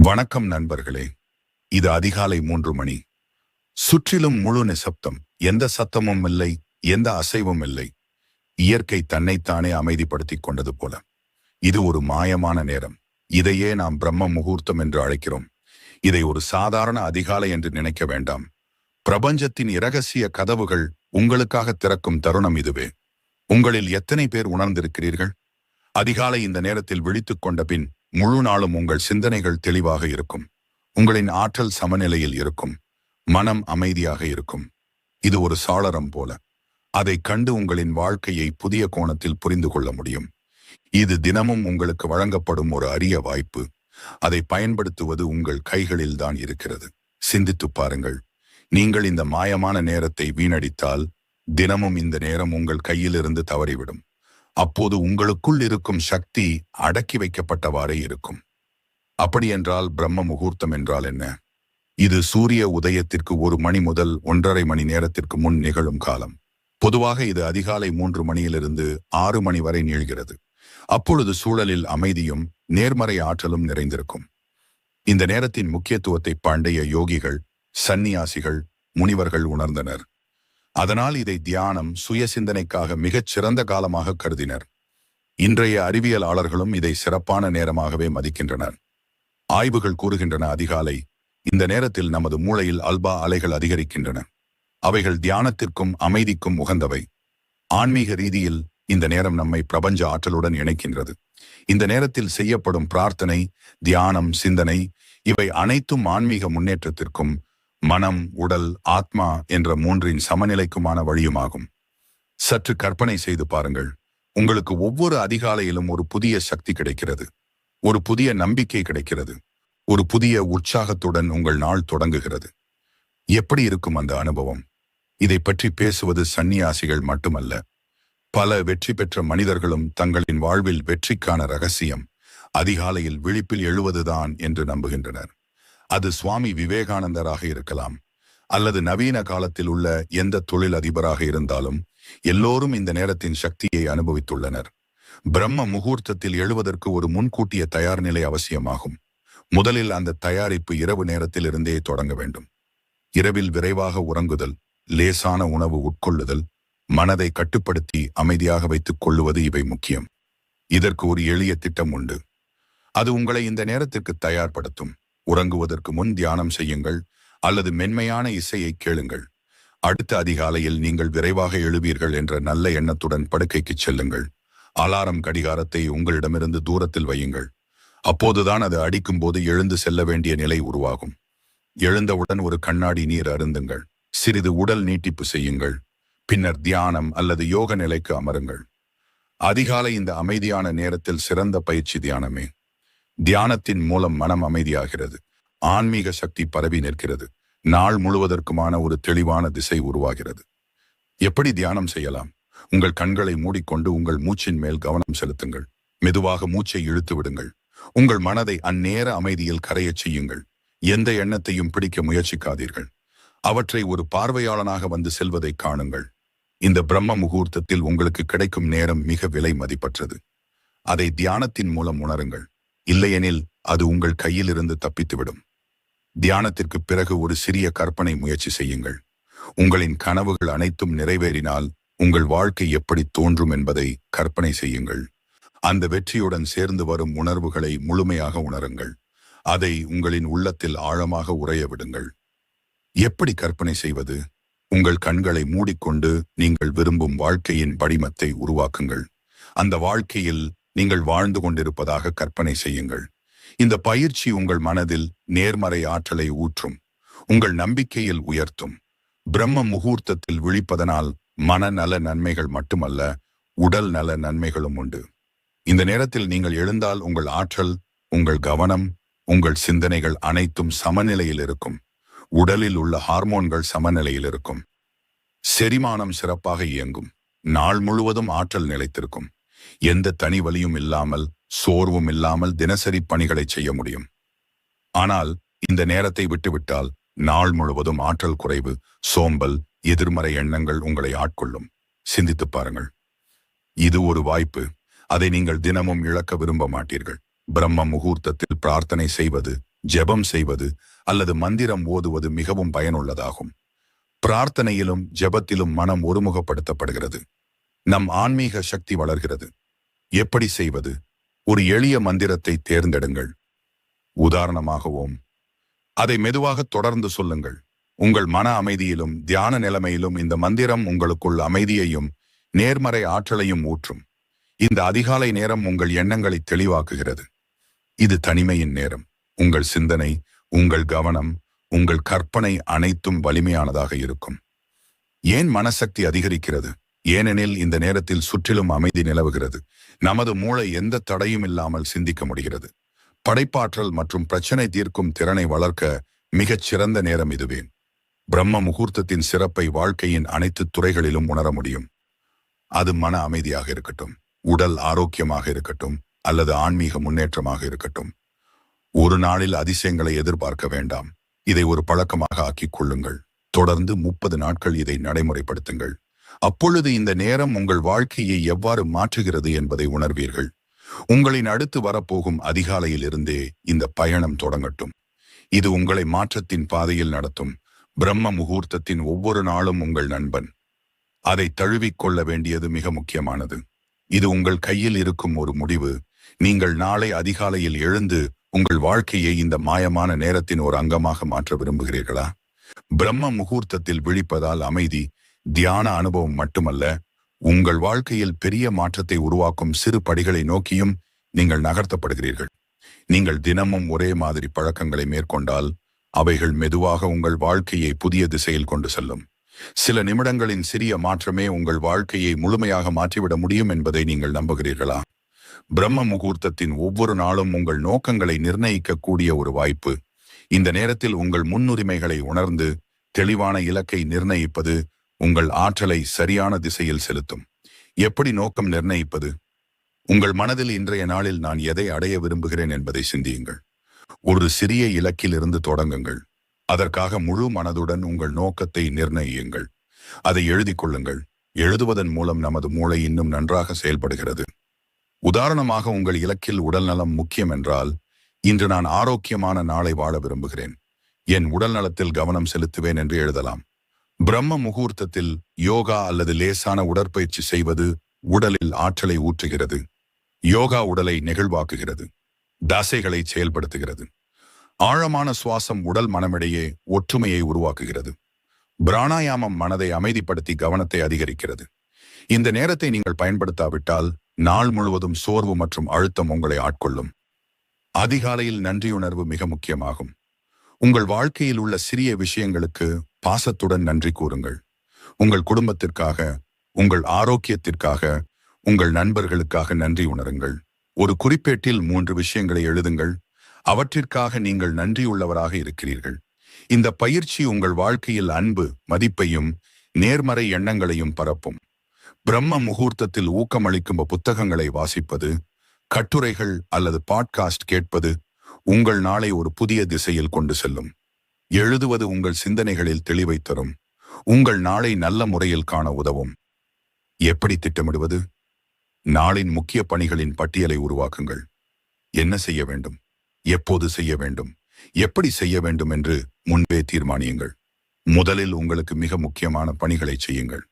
வணக்கம் நண்பர்களே. இது அதிகாலை 3 மணி. சுற்றிலும் முழு நிசப்தம். எந்த சத்தமும் இல்லை, எந்த அசைவும் இல்லை. இயற்கை தன்னைத்தானே அமைதிப்படுத்திக் கொண்டது போல. இது ஒரு மாயமான நேரம். இதையே நாம் பிரம்ம முகூர்த்தம் என்று அழைக்கிறோம். இதை ஒரு சாதாரண அதிகாலை என்று நினைக்க வேண்டாம். பிரபஞ்சத்தின் இரகசிய கதவுகள் உங்களுக்காக திறக்கும் தருணம் இதுவே. உங்களில் எத்தனை பேர் உணர்ந்திருக்கிறீர்கள்? அதிகாலை இந்த நேரத்தில் விழித்துக் கொண்ட பின் முழு நாளும் உங்கள் சிந்தனைகள் தெளிவாக இருக்கும். உங்களின் ஆற்றல் சமநிலையில் இருக்கும். மனம் அமைதியாக இருக்கும். இது ஒரு சாளரம் போல. அதை கண்டு உங்களின் வாழ்க்கையை புதிய கோணத்தில் புரிந்து கொள்ள முடியும். இது தினமும் உங்களுக்கு வழங்கப்படும் ஒரு அரிய வாய்ப்பு. அதை பயன்படுத்துவது உங்கள் கைகளில்தான் இருக்கிறது. சிந்தித்து பாருங்கள். நீங்கள் இந்த மாயமான நேரத்தை வீணடித்தால் தினமும் இந்த நேரம் உங்கள் கையிலிருந்து தவறிவிடும். அப்போது உங்களுக்குள் இருக்கும் சக்தி அடக்கி வைக்கப்பட்டவாறே இருக்கும். அப்படியென்றால் பிரம்ம முகூர்த்தம் என்றால் என்ன? இது சூரிய உதயத்திற்கு 1 மணி முதல் 1.5 மணி நேரத்திற்கு முன் நிகழும் காலம். பொதுவாக இது அதிகாலை 3 மணியிலிருந்து 6 மணி வரை நீள்கிறது. அப்பொழுது சூழலில் அமைதியும் நேர்மறை ஆற்றலும் நிறைந்திருக்கும். இந்த நேரத்தின் முக்கியத்துவத்தை பண்டைய யோகிகள், சந்நியாசிகள், முனிவர்கள் உணர்ந்தனர். அதனால் இதை தியானம், சுய சிந்தனைக்காக மிகச் சிறந்த காலமாக கருதினர். இன்றைய அறிவியலாளர்களும் இதை சிறப்பான நேரமாகவே மதிக்கின்றனர். ஆய்வுகள் கூறுகின்றன, அதிகாலை இந்த நேரத்தில் நமது மூளையில் ஆல்பா அலைகள் அதிகரிக்கின்றன. அவைகள் தியானத்திற்கும் அமைதிக்கும் உகந்தவை. ஆன்மீக ரீதியில் இந்த நேரம் நம்மை பிரபஞ்ச ஆற்றலுடன் இணைக்கின்றது. இந்த நேரத்தில் செய்யப்படும் பிரார்த்தனை, தியானம், சிந்தனை இவை அனைத்தும் ஆன்மீக முன்னேற்றத்திற்கும் மனம், உடல், ஆத்மா என்ற 3 சமநிலைக்குமான வழியுமாகும். சற்று கற்பனை செய்து பாருங்கள். உங்களுக்கு ஒவ்வொரு அதிகாலையிலும் ஒரு புதிய சக்தி கிடைக்கிறது. ஒரு புதிய நம்பிக்கை கிடைக்கிறது. ஒரு புதிய உற்சாகத்துடன் உங்கள் நாள் தொடங்குகிறது. எப்படி இருக்கும் அந்த அனுபவம்? இதை பற்றி பேசுவது சந்நியாசிகள் மட்டுமல்ல. பல வெற்றி பெற்ற மனிதர்களும் தங்களின் வாழ்வில் வெற்றிக்கான ரகசியம் அதிகாலையில் விழிப்பில் எழுவதுதான் என்று நம்புகின்றனர். அது சுவாமி விவேகானந்தராக இருக்கலாம், அல்லது நவீன காலத்தில் உள்ள எந்த தொழில் அதிபராக இருந்தாலும் எல்லோரும் இந்த நேரத்தின் சக்தியை அனுபவித்துள்ளனர். பிரம்ம முகூர்த்தத்தில் எழுவதற்கு ஒரு முன்கூட்டிய தயார் நிலை அவசியமாகும். முதலில் அந்த தயாரிப்பு இரவு நேரத்தில் இருந்தே தொடங்க வேண்டும். இரவில் விரைவாக உறங்குதல், லேசான உணவு உட்கொள்ளுதல், மனதை கட்டுப்படுத்தி அமைதியாக வைத்துக் கொள்ளுவது இவை முக்கியம். இதற்கு ஒரு எளிய திட்டம் உண்டு. அது உங்களை இந்த நேரத்திற்கு தயார்படுத்தும். உறங்குவதற்கு முன் தியானம் செய்யுங்கள் அல்லது மென்மையான இசையை கேளுங்கள். அடுத்த அதிகாலையில் நீங்கள் விரைவாக எழுவீர்கள் என்ற நல்ல எண்ணத்துடன் படுக்கைக்கு செல்லுங்கள். அலாரம் கடிகாரத்தை உங்களிடமிருந்து தூரத்தில் வையுங்கள். அப்போதுதான் அது அடிக்கும் போது எழுந்து செல்ல வேண்டிய நிலை உருவாகும். எழுந்தவுடன் ஒரு கண்ணாடி நீர் அருந்துங்கள். சிறிது உடல் நீட்டிப்பு செய்யுங்கள். பின்னர் தியானம் அல்லது யோக நிலைக்கு அமருங்கள். அதிகாலை இந்த அமைதியான நேரத்தில் சிறந்த பயிற்சி தியானமே. தியானத்தின் மூலம் மனம் அமைதியாகிறது. ஆன்மீக சக்தி பரவி நிற்கிறது. நாள் முழுவதற்குமான ஒரு தெளிவான திசை உருவாகிறது. எப்படி தியானம் செய்யலாம்? உங்கள் கண்களை மூடிக்கொண்டு உங்கள் மூச்சின் மேல் கவனம் செலுத்துங்கள். மெதுவாக மூச்சை இழுத்து விடுங்கள். உங்கள் மனதை அந்நேர அமைதியில் கரையச் செய்யுங்கள். எந்த எண்ணத்தையும் பிடிக்க முயற்சிக்காதீர்கள். அவற்றை ஒரு பார்வையாளனாக வந்து செல்வதை காணுங்கள். இந்த பிரம்ம முகூர்த்தத்தில் உங்களுக்கு கிடைக்கும் நேரம் மிக விலை மதிப்பற்றது. அதை தியானத்தின் மூலம் உணருங்கள். இல்லையெனில் அது உங்கள் கையிலிருந்து தப்பித்துவிடும். தியானத்திற்கு பிறகு ஒரு சிறிய கற்பனை முயற்சி செய்யுங்கள். உங்களின் கனவுகள் அனைத்தும் நிறைவேறினால் உங்கள் வாழ்க்கை எப்படி தோன்றும் என்பதை கற்பனை செய்யுங்கள். அந்த வெற்றியுடன் சேர்ந்து வரும் உணர்வுகளை முழுமையாக உணருங்கள். அதை உங்களின் உள்ளத்தில் ஆழமாக உறைய விடுங்கள். எப்படி கற்பனை செய்வது? உங்கள் கண்களை மூடிக்கொண்டு நீங்கள் விரும்பும் வாழ்க்கையின் படிமத்தை உருவாக்குங்கள். அந்த வாழ்க்கையில் நீங்கள் வாழ்ந்து கொண்டிருப்பதாக கற்பனை செய்யுங்கள். இந்த பயிற்சி உங்கள் மனதில் நேர்மறை ஆற்றலை ஊற்றும். உங்கள் நம்பிக்கையில் உயர்த்தும். பிரம்ம முகூர்த்தத்தில் விழிப்பதனால் மனநல நன்மைகள் மட்டுமல்ல, உடல் நல நன்மைகளும் உண்டு. இந்த நேரத்தில் நீங்கள் எழுந்தால் உங்கள் ஆற்றல், உங்கள் கவனம், உங்கள் சிந்தனைகள் அனைத்தும் சமநிலையில் இருக்கும். உடலில் உள்ள ஹார்மோன்கள் சமநிலையில் இருக்கும். செரிமானம் சிறப்பாக இயங்கும். நாள் முழுவதும் ஆற்றல் நிலைத்திருக்கும். எந்த தனி வலியும் இல்லாமல், சோர்வும் இல்லாமல் தினசரி பணிகளை செய்ய முடியும். ஆனால் இந்த நேரத்தை விட்டுவிட்டால் நாள் முழுவதும் ஆற்றல் குறைவு, சோம்பல், எதிர்மறை எண்ணங்கள் உங்களை ஆட்கொள்ளும். சிந்தித்து பாருங்கள். இது ஒரு வாய்ப்பு. அதை நீங்கள் தினமும் இழக்க விரும்ப மாட்டீர்கள். பிரம்ம முகூர்த்தத்தில் பிரார்த்தனை செய்வது, ஜெபம் செய்வது அல்லது மந்திரம் ஓதுவது மிகவும் பயனுள்ளதாகும். பிரார்த்தனையிலும் ஜெபத்திலும் மனம் ஒருமுகப்படுத்தப்படுகிறது. நம் ஆன்மீக சக்தி வளர்கிறது. எப்படி செய்வது? ஒரு எளிய மந்திரத்தை தேர்ந்தெடுங்கள். உதாரணமாக ஓம். அதை மெதுவாக தொடர்ந்து சொல்லுங்கள். உங்கள் மன அமைதியிலும் தியான நிலைமையிலும் இந்த மந்திரம் உங்களுக்குள் அமைதியையும் நேர்மறை ஆற்றலையும் ஊற்றும். இந்த அதிகாலை நேரம் உங்கள் எண்ணங்களை தெளிவாக்குகிறது. இது தனிமையின் நேரம். உங்கள் சிந்தனை, உங்கள் கவனம், உங்கள் கற்பனை அனைத்தும் வலிமையானதாக இருக்கும். ஏன் மனசக்தி அதிகரிக்கிறது? ஏனெனில் இந்த நேரத்தில் சுற்றிலும் அமைதி நிலவுகிறது. நமது மூளை எந்த தடையும் இல்லாமல் சிந்திக்க முடிகிறது. படைப்பாற்றல் மற்றும் பிரச்சனை தீர்க்கும் திறனை வளர்க்க மிகச் சிறந்த நேரம் இதுவே. பிரம்ம முகூர்த்தத்தின் சிறப்பை வாழ்க்கையின் அனைத்து துறைகளிலும் உணர முடியும். அது மன அமைதியாக இருக்கட்டும், உடல் ஆரோக்கியமாக இருக்கட்டும், அல்லது ஆன்மீக முன்னேற்றமாக இருக்கட்டும். ஒரு நாளில் அதிசயங்களை எதிர்பார்க்க வேண்டாம். இதை ஒரு பழக்கமாக ஆக்கிக் கொள்ளுங்கள். தொடர்ந்து 30 நாட்கள் இதை நடைமுறைப்படுத்துங்கள். அப்பொழுது இந்த நேரம் உங்கள் வாழ்க்கையை எவ்வாறு மாற்றுகிறது என்பதை உணர்வீர்கள். உங்களின் அடுத்து வரப்போகும் அதிகாலையில் இருந்தே இந்த பயணம் தொடங்கட்டும். இது உங்களை மாற்றத்தின் பாதையில் நடத்தும். பிரம்ம முகூர்த்தத்தின் ஒவ்வொரு நாளும் உங்கள் நண்பன். அதை தழுவிக்கொள்ள வேண்டியது மிக முக்கியமானது. இது உங்கள் கையில் இருக்கும் ஒரு முடிவு. நீங்கள் நாளை அதிகாலையில் எழுந்து உங்கள் வாழ்க்கையை இந்த மாயமான நேரத்தின் ஒரு அங்கமாக மாற்ற விரும்புகிறீர்களா? பிரம்ம முகூர்த்தத்தில் விழிப்பதால் அமைதி, தியான அனுபவம் மட்டுமல்ல, உங்கள் வாழ்க்கையில் பெரிய மாற்றத்தை உருவாக்கும் சிறு படிகளை நோக்கியும் நீங்கள் நகர்த்தப்படுகிறீர்கள். நீங்கள் தினமும் ஒரே மாதிரி பழக்கங்களை மேற்கொண்டால் அவைகள் மெதுவாக உங்கள் வாழ்க்கையை புதிய திசையில் கொண்டு செல்லும். சில நிமிடங்களின் சிறிய மாற்றமே உங்கள் வாழ்க்கையை முழுமையாக மாற்றிவிட முடியும் என்பதை நீங்கள் நம்புகிறீர்களா? பிரம்ம முகூர்த்தத்தின் ஒவ்வொரு நாளும் உங்கள் நோக்கங்களை நிர்ணயிக்கக்கூடிய ஒரு வாய்ப்பு. இந்த நேரத்தில் உங்கள் முன்னுரிமைகளை உணர்ந்து தெளிவான இலக்கை நிர்ணயிப்பது உங்கள் ஆற்றலை சரியான திசையில் செலுத்தும். எப்படி நோக்கம் நிர்ணயிப்பது? உங்கள் மனதில் இன்றைய நாளில் நான் எதை அடைய விரும்புகிறேன் என்பதை சிந்தியுங்கள். ஒரு சிறிய இலக்கில் இருந்து தொடங்குங்கள். அதற்காக முழு மனதுடன் உங்கள் நோக்கத்தை நிர்ணயியுங்கள். அதை எழுதிக் கொள்ளுங்கள். எழுதுவதன் மூலம் நமது மூளை இன்னும் நன்றாக செயல்படுகிறது. உதாரணமாக, உங்கள் இலக்கில் உடல் நலம் முக்கியம் என்றால், இன்று நான் ஆரோக்கியமான நாளை வாழ விரும்புகிறேன், என் உடல் நலத்தில் கவனம் செலுத்துவேன் என்று எழுதலாம். பிரம்ம முகூர்த்தத்தில் யோகா அல்லது லேசான உடற்பயிற்சி செய்வது உடலில் ஆற்றலை ஊற்றுகிறது. யோகா உடலை நெகிழ்வாக்குகிறது, தசைகளை செயல்படுத்துகிறது. ஆழமான சுவாசம் உடல் மனமிடையே ஒற்றுமையை உருவாக்குகிறது. பிராணாயாமம் மனதை அமைதிப்படுத்தி கவனத்தை அதிகரிக்கிறது. இந்த நேரத்தை நீங்கள் பயன்படுத்தாவிட்டால் நாள் முழுவதும் சோர்வு மற்றும் அழுத்தம் உங்களை ஆட்கொள்ளும். அதிகாலையில் நன்றியுணர்வு மிக முக்கியமாகும். உங்கள் வாழ்க்கையில் உள்ள சிறிய விஷயங்களுக்கு பாசத்துடன் நன்றி கூறுங்கள். உங்கள் குடும்பத்திற்காக, உங்கள் ஆரோக்கியத்திற்காக, உங்கள் நண்பர்களுக்காக நன்றி உணருங்கள். ஒரு குறிப்பேட்டில் 3 விஷயங்களை எழுதுங்கள். அவற்றிற்காக நீங்கள் நன்றியுள்ளவராக இருக்கிறீர்கள். இந்த பயிற்சி உங்கள் வாழ்க்கையில் அன்பு, மதிப்பையும் நேர்மறை எண்ணங்களையும் பரப்பும். பிரம்ம முகூர்த்தத்தில் ஊக்கமளிக்கும் புத்தகங்களை வாசிப்பது, கட்டுரைகள் அல்லது பாட்காஸ்ட் கேட்பது உங்கள் நாளை ஒரு புதிய திசையில் கொண்டு செல்லும். எழுதுவது உங்கள் சிந்தனைகளில் தெளிவை தரும். உங்கள் நாளை நல்ல முறையில் காண உதவும். எப்படி திட்டமிடுவது? நாளின் முக்கிய பணிகளின் பட்டியலை உருவாக்குங்கள். என்ன செய்ய வேண்டும், எப்போது செய்ய வேண்டும், எப்படி செய்ய வேண்டும் என்று முன்பே தீர்மானியுங்கள். முதலில் உங்களுக்கு மிக முக்கியமான பணிகளை செய்யுங்கள்.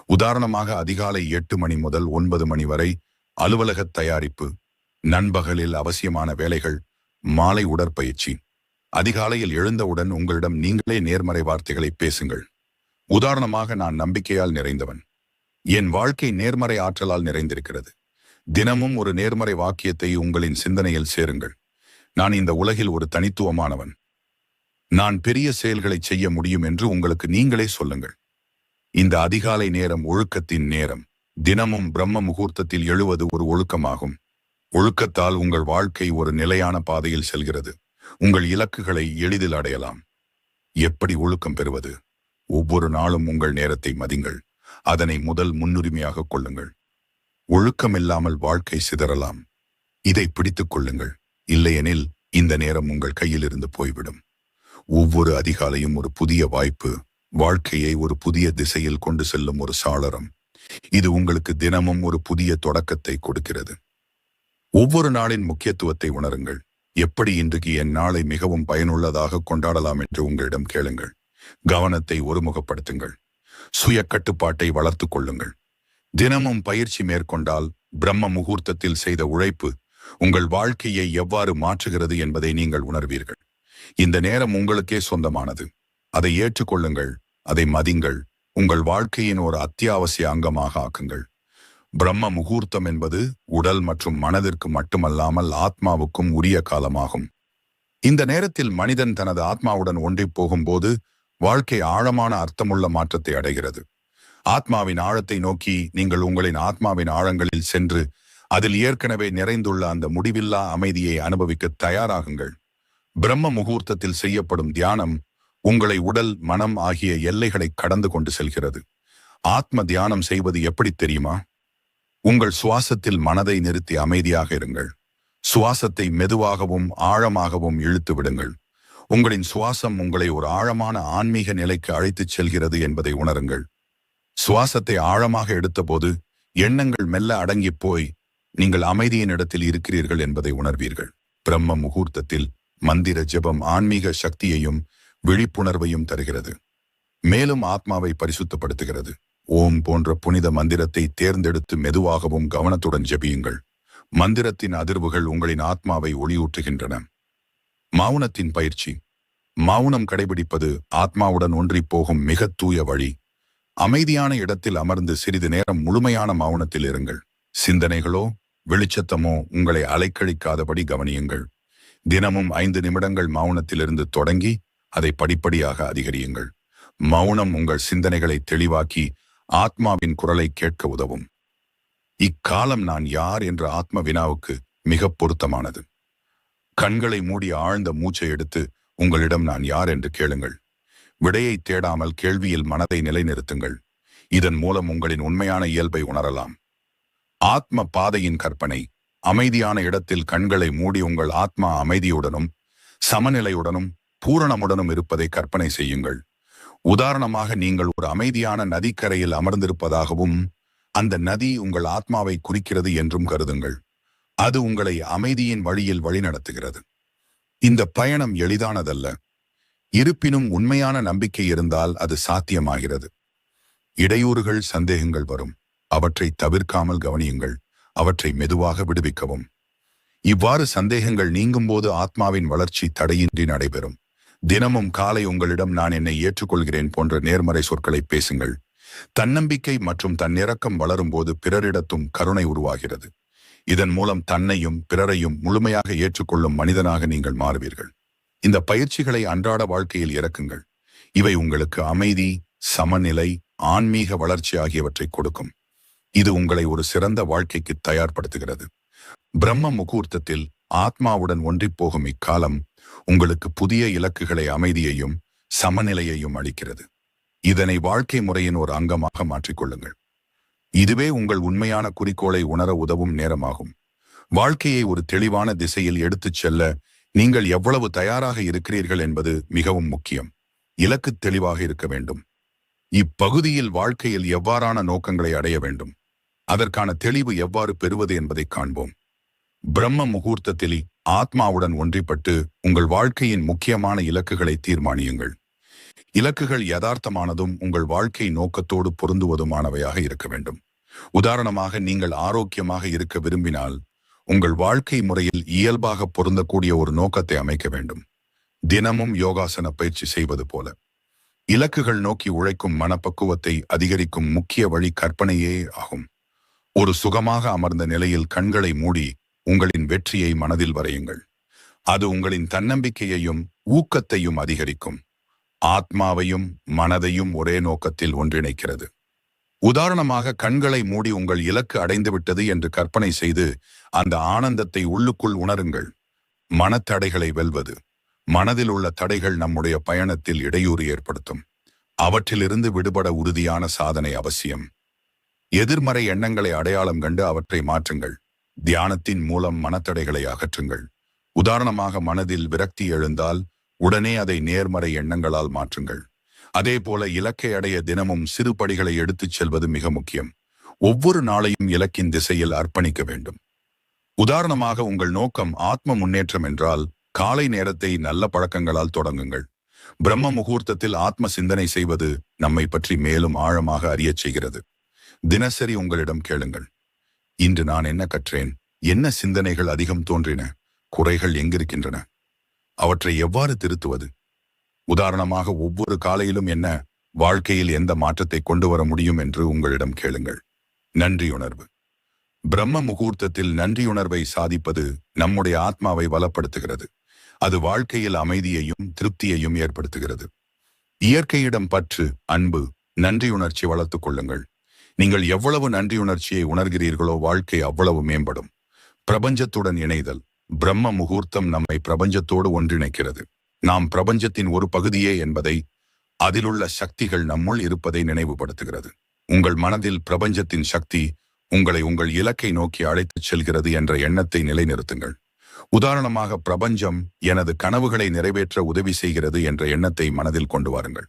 உதாரணமாக, அதிகாலை 8 மணி முதல் 9 மணி வரை அலுவலக தயாரிப்பு, நண்பகலில் அவசியமான வேலைகள், மாலை உடற்பயிற்சி. அதிகாலையில் எழுந்தவுடன் உங்களிடம் நீங்களே நேர்மறை வார்த்தைகளை பேசுங்கள். உதாரணமாக, நான் நம்பிக்கையால் நிறைந்தவன், என் வாழ்க்கை நேர்மறை ஆற்றலால் நிறைந்திருக்கிறது. தினமும் ஒரு நேர்மறை வாக்கியத்தை உங்களின் சிந்தனையில் சேருங்கள். நான் இந்த உலகில் ஒரு தனித்துவமானவன், நான் பெரிய செயல்களை செய்ய முடியும் என்று உங்களுக்கு நீங்களே சொல்லுங்கள். இந்த அதிகாலை நேரம் ஒழுக்கத்தின் நேரம். தினமும் பிரம்ம முகூர்த்தத்தில் எழுவது ஒரு ஒழுக்கமாகும். ஒழுக்கத்தால் உங்கள் வாழ்க்கை ஒரு நிலையான பாதையில் செல்கிறது. உங்கள் இலக்குகளை எளிதில் அடையலாம். எப்படி ஒழுக்கம் பெறுவது? ஒவ்வொரு நாளும் உங்கள் நேரத்தை மதிங்கள். அதனை முதல் முன்னுரிமையாக கொள்ளுங்கள். ஒழுக்கம் இல்லாமல் வாழ்க்கை சிதறலாம். இதை பிடித்துக் கொள்ளுங்கள். இல்லையெனில் இந்த நேரம் உங்கள் கையில் இருந்து போய்விடும். ஒவ்வொரு அதிகாலையும் ஒரு புதிய வாய்ப்பு, வாழ்க்கையை ஒரு புதிய திசையில் கொண்டு செல்லும் ஒரு சாளரம். இது உங்களுக்கு தினமும் ஒரு புதிய தொடக்கத்தை கொடுக்கிறது. ஒவ்வொரு நாளின் முக்கியத்துவத்தை உணருங்கள். எப்படி இன்றைக்கு என் நாளை மிகவும் பயனுள்ளதாக கொண்டாடலாம் என்று உங்களிடம் கேளுங்கள். கவனத்தை ஒருமுகப்படுத்துங்கள். சுய கட்டுப்பாட்டை வளர்த்து கொள்ளுங்கள். தினமும் பயிற்சி மேற்கொண்டால் பிரம்ம முகூர்த்தத்தில் செய்த உழைப்பு உங்கள் வாழ்க்கையை எவ்வாறு மாற்றுகிறது என்பதை நீங்கள் உணர்வீர்கள். இந்த நேரம் உங்களுக்கே சொந்தமானது. அதை ஏற்றுக்கொள்ளுங்கள், அதை மதிங்கள், உங்கள் வாழ்க்கையின் ஒரு அத்தியாவசிய அங்கமாக ஆக்குங்கள். பிரம்ம முகூர்த்தம் என்பது உடல் மற்றும் மனதிற்கு மட்டுமல்லாமல் ஆத்மாவுக்கும் உரிய காலமாகும். இந்த நேரத்தில் மனிதன் தனது ஆத்மாவுடன் ஒன்றிப் போகும்போது வாழ்க்கை ஆழமான அர்த்தமுள்ள மாற்றத்தை அடைகிறது. ஆத்மாவின் ஆழத்தை நோக்கி நீங்கள் உங்களின் ஆத்மாவின் ஆழங்களில் சென்று அதில் ஏற்கனவே நிறைந்துள்ள அந்த முடிவில்லா அமைதியை அனுபவிக்க தயாராகுங்கள். பிரம்ம முகூர்த்தத்தில் செய்யப்படும் தியானம் உங்களை உடல், மனம் ஆகிய எல்லைகளை கடந்து கொண்டு செல்கிறது. ஆத்ம தியானம் செய்வது எப்படி தெரியுமா? உங்கள் சுவாசத்தில் மனதை நிறுத்தி அமைதியாக இருங்கள். சுவாசத்தை மெதுவாகவும் ஆழமாகவும் இழுத்து விடுங்கள். உங்களின் சுவாசம் உங்களை ஒரு ஆழமான ஆன்மீக நிலைக்கு அழைத்துச் செல்கிறது என்பதை உணருங்கள். சுவாசத்தை ஆழமாக எடுத்தபோது எண்ணங்கள் மெல்ல அடங்கி போய் நீங்கள் அமைதியின் இடத்தில் இருக்கிறீர்கள் என்பதை உணர்வீர்கள். பிரம்ம முகூர்த்தத்தில் மந்திர ஜெபம் ஆன்மீக சக்தியையும் விழிப்புணர்வையும் தருகிறது. மேலும் ஆத்மாவை பரிசுத்தப்படுத்துகிறது. ஓம் போன்ற புனித மந்திரத்தை தேர்ந்தெடுத்து மெதுவாகவும் கவனத்துடன் ஜெபியுங்கள். மந்திரத்தின் அதிர்வுகள் உங்களின் ஆத்மாவை ஒளியூற்றுகின்றன. மௌனத்தின் பயிற்சி. மௌனம் கடைபிடிப்பது ஆத்மாவுடன் ஒன்றிப் போகும் மிக தூய வழி. அமைதியான இடத்தில் அமர்ந்து சிறிது நேரம் முழுமையான மௌனத்தில் இருங்கள். சிந்தனைகளோ வெளிச்சத்தமோ உங்களை அலைக்கழிக்காதபடி கவனியுங்கள். தினமும் 5 நிமிடங்கள் மௌனத்திலிருந்து தொடங்கி அதை படிப்படியாக அதிகரியுங்கள். மௌனம் உங்கள் சிந்தனைகளை தெளிவாக்கி ஆத்மாவின் குரலை கேட்க உதவும். இக்காலம் நான் யார் என்ற ஆத்ம வினாவுக்கு மிக பொருத்தமானது. கண்களை மூடி ஆழ்ந்த மூச்சை எடுத்து உங்களிடம் நான் யார் என்று கேளுங்கள். விடையை தேடாமல் கேள்வியில் மனதை நிலைநிறுத்துங்கள். இதன் மூலம் உங்களின் உண்மையான இயல்பை உணரலாம். ஆத்ம பாதையின் கற்பனை. அமைதியான இடத்தில் கண்களை மூடி உங்கள் ஆத்மா அமைதியுடனும் சமநிலையுடனும் பூரணமுடனும் இருப்பதை கற்பனை செய்யுங்கள். உதாரணமாக, நீங்கள் ஒரு அமைதியான நதிக்கரையில் அமர்ந்திருப்பதாகவும் அந்த நதி உங்கள் ஆத்மாவை குறிக்கிறது என்றும் கருதுங்கள். அது உங்களை அமைதியின் வழியில் வழிநடத்துகிறது. இந்த பயணம் எளிதானதல்ல. இருப்பினும் உண்மையான நம்பிக்கை இருந்தால் அது சாத்தியமாகிறது. இடையூறுகள், சந்தேகங்கள் வரும். அவற்றை தவிர்க்காமல் கவனியுங்கள். அவற்றை மெதுவாக விடுவிக்கவும். இவ்வாறு சந்தேகங்கள் நீங்கும்போது ஆத்மாவின் வளர்ச்சி தடையின்றி நடைபெறும். தினமும் காலை உங்களிடம் நான் என்னை ஏற்றுக்கொள்கிறேன் போன்ற நேர்மறை சொற்களை பேசுங்கள். தன்னம்பிக்கை மற்றும் தன்னிறக்கம் வளரும் போது பிறரிடத்தும் கருணை உருவாகிறது. இதன் மூலம் தன்னையும் பிறரையும் முழுமையாக ஏற்றுக்கொள்ளும் மனிதனாக நீங்கள் மாறுவீர்கள். இந்த பயிற்சிகளை அன்றாட வாழ்க்கையில் இறக்குங்கள். இவை உங்களுக்கு அமைதி, சமநிலை, ஆன்மீக வளர்ச்சி ஆகியவற்றை கொடுக்கும். இது உங்களை ஒரு சிறந்த வாழ்க்கைக்கு தயார்படுத்துகிறது. பிரம்ம முகூர்த்தத்தில் ஆத்மாவுடன் ஒன்றிப் போகும் இக்காலம் உங்களுக்கு புதிய இலக்குகளை, அமைதியையும் சமநிலையையும் அளிக்கிறது. இதனை வாழ்க்கை முறையின் ஒரு அங்கமாக மாற்றிக்கொள்ளுங்கள். இதுவே உங்கள் உண்மையான குறிக்கோளை உணர உதவும் நேரமாகும். வாழ்க்கையை ஒரு தெளிவான திசையில் எடுத்துச் செல்ல நீங்கள் எவ்வளவு தயாராக இருக்கிறீர்கள் என்பது மிகவும் முக்கியம். இலக்கு தெளிவாக இருக்க வேண்டும். இப்பகுதியில் வாழ்க்கையில் எவ்வாறான நோக்கங்களை அடைய வேண்டும், அதற்கான தெளிவு எவ்வாறு பெறுவது என்பதை காண்போம். பிரம்ம முகூர்த்தத்தில் ஆத்மாவுடன் ஒன்றிப்பட்டு உங்கள் வாழ்க்கையின் முக்கியமான இலக்குகளை தீர்மானியுங்கள். இலக்குகள் யதார்த்தமானதும் உங்கள் வாழ்க்கை நோக்கத்தோடு பொருந்துவதுமானவையாக இருக்க வேண்டும். உதாரணமாக, நீங்கள் ஆரோக்கியமாக இருக்க விரும்பினால் உங்கள் வாழ்க்கை முறையில் இயல்பாக பொருந்தக்கூடிய ஒரு நோக்கத்தை அமைக்க வேண்டும். தினமும் யோகாசன பயிற்சி செய்வது போல. இலக்குகள் நோக்கி உழைக்கும் மனப்பக்குவத்தை அதிகரிக்கும் முக்கிய வழி கற்பனையே ஆகும். ஒரு சுகமாக அமர்ந்த நிலையில் கண்களை மூடி உங்களின் வெற்றியை மனதில் வரையுங்கள். அது உங்களின் தன்னம்பிக்கையையும் ஊக்கத்தையும் அதிகரிக்கும். ஆத்மாவையும் மனதையும் ஒரே நோக்கத்தில் ஒன்றிணைக்கிறது. உதாரணமாக, கண்களை மூடி உங்கள் இலக்கு அடைந்துவிட்டது என்று கற்பனை செய்து அந்த ஆனந்தத்தை உள்ளுக்குள் உணருங்கள். மனத்தடைகளை வெல்வது. மனதில் உள்ள தடைகள் நம்முடைய பயணத்தில் இடையூறு ஏற்படுத்தும். அவற்றிலிருந்து விடுபட உறுதியான சாதனை அவசியம். எதிர்மறை எண்ணங்களை அடையாளம் கண்டு அவற்றை மாற்றுங்கள். தியானத்தின் மூலம் மனத்தடைகளை அகற்றுங்கள். உதாரணமாக, மனதில் விரக்தி எழுந்தால் உடனே அதை நேர்மறை எண்ணங்களால் மாற்றுங்கள். அதே போல இலக்கை அடைய தினமும் சிறு படிகளை எடுத்துச் செல்வது மிக முக்கியம். ஒவ்வொரு நாளையும் இலக்கின் திசையில் அர்ப்பணிக்க வேண்டும். உதாரணமாக, உங்கள் நோக்கம் ஆத்ம முன்னேற்றம் என்றால் காலை நேரத்தை நல்ல பழக்கங்களால் தொடங்குங்கள். பிரம்ம முகூர்த்தத்தில் ஆத்ம சிந்தனை செய்வது நம்மை பற்றி மேலும் ஆழமாக அறியச் செய்கிறது. தினசரி உங்களிடம் கேளுங்கள், இன்று நான் என்ன கற்றேன்? என்ன சிந்தனைகள் அதிகம் தோன்றின? குறைகள் எங்கிருக்கின்றன? அவற்றை எவ்வாறு திருத்துவது? உதாரணமாக, ஒவ்வொரு காலையிலும் என்ன வாழ்க்கையில் எந்த மாற்றத்தை கொண்டு வர முடியும் என்று உங்களிடம் கேளுங்கள். நன்றியுணர்வு. பிரம்ம முகூர்த்தத்தில் நன்றியுணர்வை சாதிப்பது நம்முடைய ஆத்மாவை வளப்படுத்துகிறது. அது வாழ்க்கையில் அமைதியையும் திருப்தியையும் ஏற்படுத்துகிறது. இயற்கையிடம் பற்று, அன்பு, நன்றியுணர்ச்சி வளர்த்துக் கொள்ளுங்கள். நீங்கள் எவ்வளவு நன்றியுணர்ச்சியை உணர்கிறீர்களோ வாழ்க்கை அவ்வளவு மேம்படும். பிரபஞ்சத்துடன் இணைதல். பிரம்ம முகூர்த்தம் நம்மை பிரபஞ்சத்தோடு ஒன்றிணைக்கிறது. நாம் பிரபஞ்சத்தின் ஒரு பகுதியே என்பதை, அதிலுள்ள சக்திகள் நம்முள் இருப்பதை நினைவுபடுத்துகிறது. உங்கள் மனதில் பிரபஞ்சத்தின் சக்தி உங்களை உங்கள் இலக்கை நோக்கி அழைத்துச் செல்கிறது என்ற எண்ணத்தை நிலைநிறுத்துங்கள். உதாரணமாக, பிரபஞ்சம் எனது கனவுகளை நிறைவேற்ற உதவி செய்கிறது என்ற எண்ணத்தை மனதில் கொண்டு வாருங்கள்.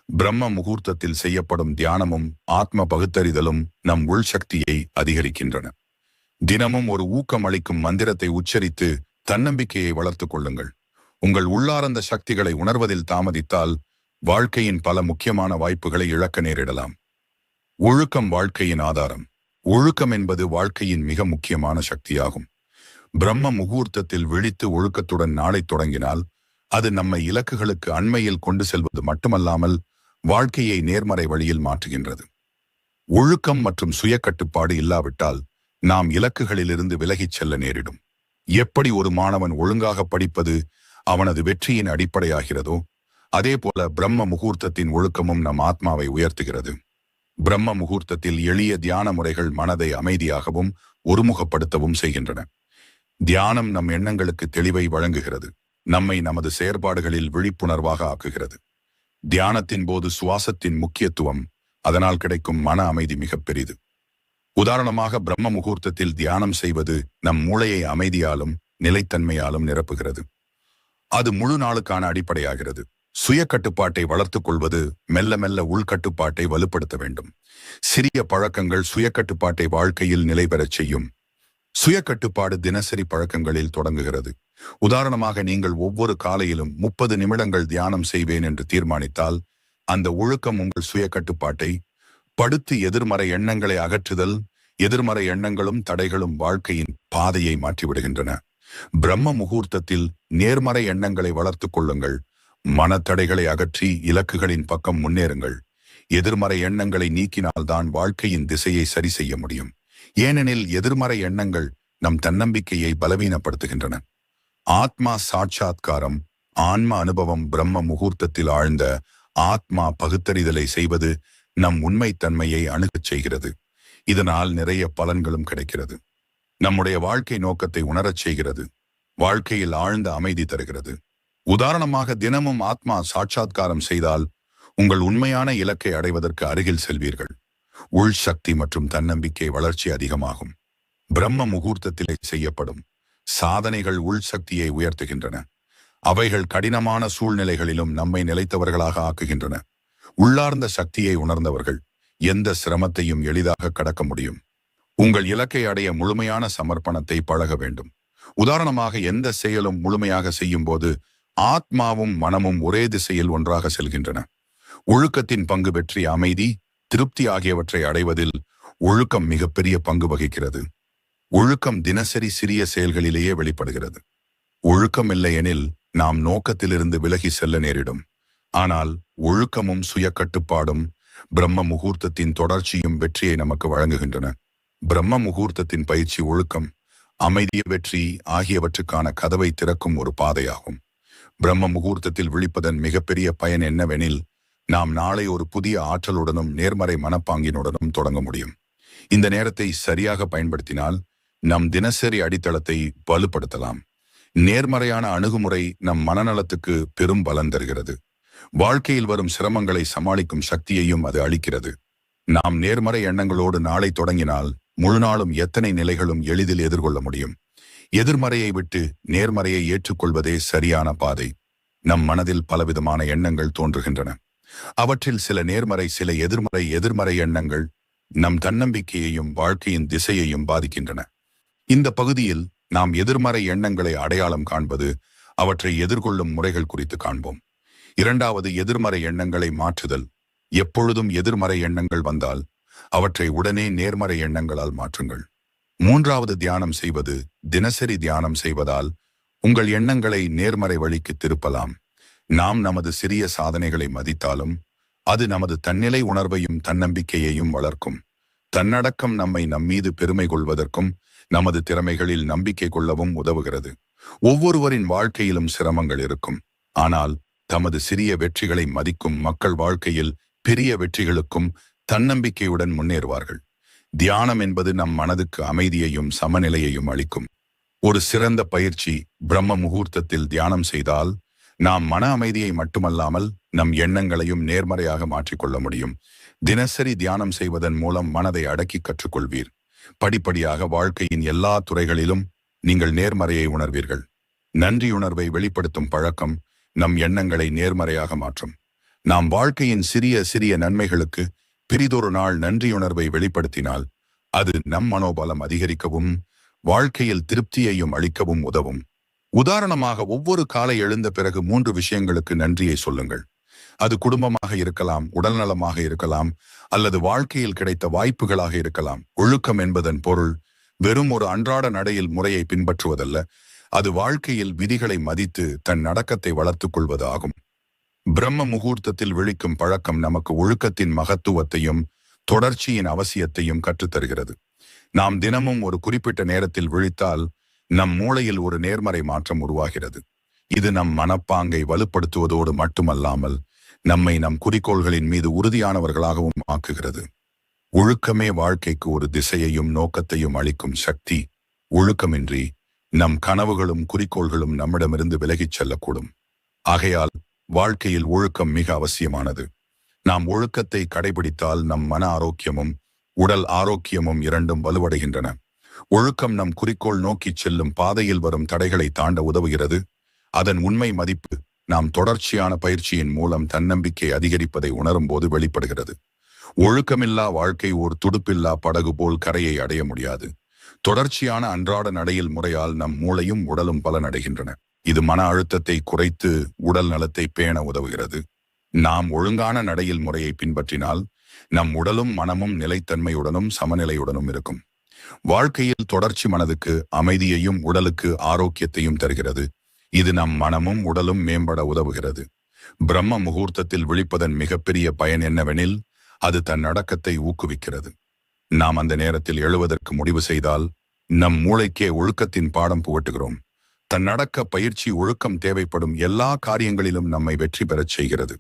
பிரம்ம முகூர்த்தத்தில் செய்யப்படும் தியானமும் ஆத்ம பகுத்தறிதலும் நம் உள் சக்தியை அதிகரிக்கின்றன. தினமும் ஒரு ஊக்கம் அளிக்கும் மந்திரத்தை உச்சரித்து தன்னம்பிக்கையை வளர்த்துக் கொள்ளுங்கள். உங்கள் உள்ளார்ந்த சக்திகளை உணர்வதில் தாமதித்தால் வாழ்க்கையின் பல முக்கியமான வாய்ப்புகளை இழக்க நேரிடலாம். ஒழுக்கம் வாழ்க்கையின் ஆதாரம். ஒழுக்கம் என்பது வாழ்க்கையின் மிக முக்கியமான சக்தியாகும். பிரம்ம முகூர்த்தத்தில் விழித்து ஒழுக்கத்துடன் நாளை தொடங்கினால் அது நம்மை இலக்குகளுக்கு அண்மையில் கொண்டு செல்வது மட்டுமல்லாமல் வாழ்க்கையை நேர்மறை வழியில் மாற்றுகின்றது. ஒழுக்கம் மற்றும் சுய கட்டுப்பாடு இல்லாவிட்டால் நாம் இலக்குகளிலிருந்து விலகிச் செல்ல நேரிடும். எப்படி ஒரு மாணவன் ஒழுங்காக படிப்பது அவனது வெற்றியின் அடிப்படையாகிறதோ, அதே போல பிரம்ம முகூர்த்தத்தின் ஒழுக்கமும் நம் ஆத்மாவை உயர்த்துகிறது. பிரம்ம முகூர்த்தத்தில் எளிய தியான முறைகள் மனதை அமைதியாகவும் ஒருமுகப்படுத்தவும் செய்கின்றன. தியானம் நம் எண்ணங்களுக்கு தெளிவை வழங்குகிறது. நம்மை நமது செயற்பாடுகளில் விழிப்புணர்வாக ஆக்குகிறது. தியானத்தின் போது சுவாசத்தின் முக்கியத்துவம், அதனால் கிடைக்கும் மன அமைதி மிக பெரிது. உதாரணமாக, பிரம்ம முகூர்த்தத்தில் தியானம் செய்வது நம் மூளையை அமைதியாலும் நிலைத்தன்மையாலும் நிரப்புகிறது. அது முழு நாளுக்கான அடிப்படையாகிறது. சுய கட்டுப்பாட்டை வளர்த்துக் கொள்வது மெல்ல மெல்ல உள்கட்டுப்பாட்டை வலுப்படுத்த வேண்டும். சிறிய பழக்கங்கள் சுய கட்டுப்பாட்டை வாழ்க்கையில் நிலை பெறச் செய்யும். சுய கட்டுப்பாடு தினசரி பழக்கங்களில் தொடங்குகிறது. உதாரணமாக, நீங்கள் ஒவ்வொரு காலையிலும் 30 நிமிடங்கள் தியானம் செய்வேன் என்று தீர்மானித்தால் அந்த ஒழுக்கம் உங்கள் சுய கட்டுப்பாட்டை படுத்து எதிர்மறை எண்ணங்களை அகற்றுதல். எதிர்மறை எண்ணங்களும் தடைகளும் வாழ்க்கையின் பாதையை மாற்றிவிடுகின்றன. பிரம்ம முகூர்த்தத்தில் நேர்மறை எண்ணங்களை வளர்த்துக் கொள்ளுங்கள். மனத்தடைகளை அகற்றி இலக்குகளின் பக்கம் முன்னேறுங்கள். எதிர்மறை எண்ணங்களை நீக்கினால்தான் வாழ்க்கையின் திசையை சரி செய்ய முடியும். ஏனெனில் எதிர்மறை எண்ணங்கள் நம் தன்னம்பிக்கையை பலவீனப்படுத்துகின்றன. ஆத்மா சாட்சாத்காரம், ஆன்ம அனுபவம். பிரம்ம முகூர்த்தத்தில் ஆழ்ந்த ஆத்மா பகுத்தறிதலை செய்வது நம் உண்மைத்தன்மையை அணுகச் செய்கிறது. இதனால் நிறைய பலன்களும் கிடைக்கிறது. நம்முடைய வாழ்க்கை நோக்கத்தை உணரச் செய்கிறது. வாழ்க்கையில் ஆழ்ந்த அமைதி தருகிறது. உதாரணமாக, தினமும் ஆத்மா சாட்சாத்காரம் செய்தால் உங்கள் உண்மையான இலக்கை அடைவதற்கு அருகில் செல்வீர்கள். உள் சக்தி மற்றும் தன்னம்பிக்கை வளர்ச்சி அதிகமாகும். பிரம்ம முகூர்த்தத்திலே செய்யப்படும் சாதனைகள் உள் சக்தியை உயர்த்துகின்றன. அவைகள் கடினமான சூழ்நிலைகளிலும் நம்மை நிலைத்தவர்களாக ஆக்குகின்றன. உள்ளார்ந்த சக்தியை உணர்ந்தவர்கள் எந்த சிரமத்தையும் எளிதாக கடக்க முடியும். உங்கள் இலக்கை அடைய முழுமையான சமர்ப்பணத்தை பழக வேண்டும். உதாரணமாக, எந்த செயலும் முழுமையாக செய்யும் போது ஆத்மாவும் மனமும் ஒரே திசையில் ஒன்றாக செல்கின்றன. ஒழுக்கத்தின் பங்கு வெற்றி, அமைதி, திருப்தி ஆகியவற்றை அடைவதில் ஒழுக்கம் மிகப்பெரிய பங்கு வகிக்கிறது. ஒழுக்கம் தினசரி சிறிய செயல்களிலேயே வெளிப்படுகிறது. ஒழுக்கம் இல்லையெனில் நாம் நோக்கத்திலிருந்து விலகி செல்ல நேரிடும். ஆனால் ஒழுக்கமும் சுய கட்டுப்பாடும் பிரம்ம முகூர்த்தத்தின் தொடர்ச்சியும் வெற்றியை நமக்கு வழங்குகின்றன. பிரம்ம முகூர்த்தத்தின் பயிற்சி ஒழுக்கம், அமைதி, வெற்றி ஆகியவற்றுக்கான கதவை திறக்கும் ஒரு பாதையாகும். பிரம்ம முகூர்த்தத்தில் விழிப்பதன் மிகப்பெரிய பயன் என்னவெனில், நாம் நாளை ஒரு புதிய ஆற்றலுடனும் நேர்மறை மனப்பாங்கினுடனும் தொடங்க முடியும். இந்த நேரத்தை சரியாக பயன்படுத்தினால் நம் தினசரி அடித்தளத்தை வலுப்படுத்தலாம். நேர்மறையான அணுகுமுறை நம் மனநலத்துக்கு பெரும் பலன் தருகிறது. வாழ்க்கையில் வரும் சிரமங்களை சமாளிக்கும் சக்தியையும் அது அளிக்கிறது. நாம் நேர்மறை எண்ணங்களோடு நாளை தொடங்கினால் முழு நாளும் எத்தனை நிலைகளும் எளிதில் எதிர்கொள்ள முடியும். எதிர்மறையை விட்டு நேர்மறையை ஏற்றுக்கொள்வதே சரியான பாதை. நம் மனதில் பலவிதமான எண்ணங்கள் தோன்றுகின்றன. அவற்றில் சில நேர்மறை, சில எதிர்மறை. எதிர்மறை எண்ணங்கள் நம் தன்னம்பிக்கையையும் வாழ்க்கையின் திசையையும் பாதிக்கின்றன. இந்த பகுதியில் நாம் எதிர்மறை எண்ணங்களை அடையாளம் காண்பது, அவற்றை எதிர்கொள்ளும் முறைகள் குறித்து காண்போம். இரண்டாவது, எதிர்மறை எண்ணங்களை மாற்றுதல். எப்பொழுதும் எதிர்மறை எண்ணங்கள் வந்தால் அவற்றை உடனே நேர்மறை எண்ணங்களால் மாற்றுங்கள். மூன்றாவது, தியானம் செய்வது. தினசரி தியானம் செய்வதால் உங்கள் எண்ணங்களை நேர்மறை வழிக்கு திருப்பலாம். நாம் நமது சிறிய சாதனைகளை மதித்தாலும் அது நமது தன்னிலை உணர்வையும் தன்னம்பிக்கையையும் வளர்க்கும். தன்னடக்கம் நம்மை நம்மீது பெருமை கொள்வதற்கும் நமது திறமைகளில் நம்பிக்கை கொள்ளவும் உதவுகிறது. ஒவ்வொருவரின் வாழ்க்கையிலும் சிரமங்கள் இருக்கும். ஆனால் தமது சிறிய வெற்றிகளை மதிக்கும் மக்கள் வாழ்க்கையில் பெரிய வெற்றிகளுக்கும் தன்னம்பிக்கையுடன் முன்னேறுவார்கள். தியானம் என்பது நம் மனதுக்கு அமைதியையும் சமநிலையையும் அளிக்கும் ஒரு சிறந்த பயிற்சி. பிரம்ம முகூர்த்தத்தில் தியானம் செய்தால் நாம் மன அமைதியை மட்டுமல்லாமல் நம் எண்ணங்களையும் நேர்மறையாக மாற்றிக்கொள்ள முடியும். தினசரி தியானம் செய்வதன் மூலம் மனதை அடக்கி கற்றுக்கொள்வீர். படிப்படியாக வாழ்க்கையின் எல்லா துறைகளிலும் நீங்கள் நேர்மறையை உணர்வீர்கள். நன்றியுணர்வை வெளிப்படுத்தும் பழக்கம் நம் எண்ணங்களை நேர்மறையாக மாற்றும். நாம் வாழ்க்கையின் சிறிய சிறிய நன்மைகளுக்கு பிரிதொரு நாள் நன்றியுணர்வை வெளிப்படுத்தினால் அது நம் மனோபலம் அதிகரிக்கவும் வாழ்க்கையில் திருப்தியையும் அளிக்கவும் உதவும். உதாரணமாக, ஒவ்வொரு காலை எழுந்த பிறகு 3 விஷயங்களுக்கு நன்றியை சொல்லுங்கள். அது குடும்பமாக இருக்கலாம், உடல்நலமாக இருக்கலாம், அல்லது வாழ்க்கையில் கிடைத்த வாய்ப்புகளாக இருக்கலாம். ஒழுக்கம் என்பதன் பொருள் வெறும் ஒரு அன்றாட நடையில் முறையை பின்பற்றுவதல்ல, அது வாழ்க்கையில் விதிகளை மதித்து தன் நடக்கத்தை வளர்த்துக் கொள்வது ஆகும். பிரம்ம முகூர்த்தத்தில் விழிக்கும் பழக்கம் நமக்கு ஒழுக்கத்தின் மகத்துவத்தையும் தொடர்ச்சியின் அவசியத்தையும் கற்றுத்தருகிறது. நாம் தினமும் ஒரு குறிப்பிட்ட நேரத்தில் விழித்தால் நம் மூளையில் ஒரு நேர்மறை மாற்றம் உருவாகிறது. இது நம் மனப்பாங்கை வலுப்படுத்துவதோடு மட்டுமல்லாமல் நம்மை நம் குறிக்கோள்களின் மீது உறுதியானவர்களாகவும் ஆக்குகிறது. ஒழுக்கமே வாழ்க்கைக்கு ஒரு திசையையும் நோக்கத்தையும் அளிக்கும் சக்தி. ஒழுக்கமின்றி நம் கனவுகளும் குறிக்கோள்களும் நம்மிடமிருந்து விலகிச் செல்லக்கூடும். ஆகையால் வாழ்க்கையில் ஒழுக்கம் மிக அவசியமானது. நாம் ஒழுக்கத்தை கடைபிடித்தால் நம் மன ஆரோக்கியமும் உடல் ஆரோக்கியமும் இரண்டும் வலுவடைகின்றன. ஒழுக்கம் நம் குறிக்கோள் நோக்கி செல்லும் பாதையில் வரும் தடைகளை தாண்ட உதவுகிறது. அதன் உண்மை மதிப்பு நாம் தொடர்ச்சியான பயிற்சியின் மூலம் தன்னம்பிக்கை அதிகரிப்பதை உணரும் போது வெளிப்படுகிறது. ஒழுக்கமில்லா வாழ்க்கை ஓர் துடுப்பில்லா படகு போல் கரையை அடைய முடியாது. தொடர்ச்சியான அன்றாட நடையில் முறையால் நம் மூளையும் உடலும் பலனடைகின்றன. இது மன அழுத்தத்தை குறைத்து உடல் நலத்தை பேண உதவுகிறது. நாம் ஒழுங்கான நடையில் முறையை பின்பற்றினால் நம் உடலும் மனமும் நிலைத்தன்மையுடனும் சமநிலையுடனும் இருக்கும். வாழ்க்கையில் தொடர்ச்சி மனதுக்கு அமைதியையும் உடலுக்கு ஆரோக்கியத்தையும் தருகிறது. இது நம் மனமும் உடலும் மேம்பட உதவுகிறது. பிரம்ம முகூர்த்தத்தில் விழிப்பதன் மிகப்பெரிய பயன் என்னவெனில் அது தன் அடக்கத்தை ஊக்குவிக்கிறது. நாம் அந்த நேரத்தில் எழுவதற்கு முடிவு செய்தால் நம் மூளைக்கே ஒழுக்கத்தின் பாடம் புகட்டுகிறோம். தன்னடக்க பயிற்சி ஒழுக்கம் தேவைப்படும் எல்லா காரியங்களிலும் நம்மை வெற்றி பெறச் செய்கிறது.